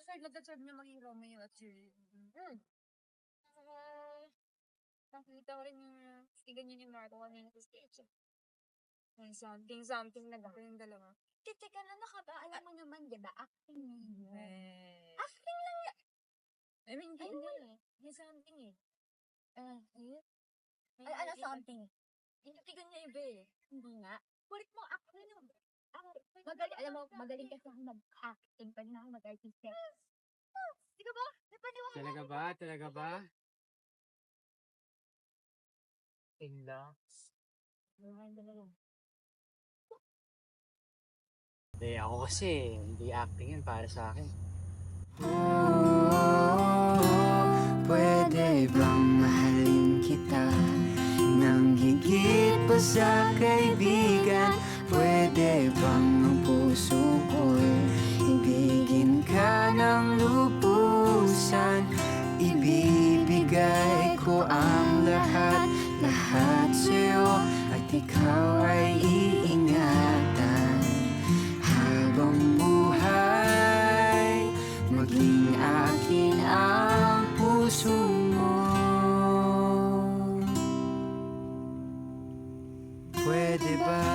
nag-deserve niya maging Romeo at Juliet. Nakita ko rin yung stigan niya ni Marco kanina sa stage. May something na gagawin yung dalawa. Teka na, alam mo naman, di ba? Acting niya. Acting lang yan. I mean, may something eh. Ano something? Tinitigan niya iba eh. Hindi nga. Kulit mo, acting yun. Magaling, alam mo, magaling kasi ako mag-acting. Pwede na ako mag-artista. Di ka ba? May paniwala. Talaga ba? Tingla. Ako kasi, hindi acting yan para sa akin. Pwede bang mahalin kita nang higit pa sa kaibigan? Pwede bang ang puso ko'y ibigin ka ng lubusan? Ibibigay ko ang lahat sa'yo at ikaw ay iingatan habang buhay. Maging akin ang puso mo. Pwede ba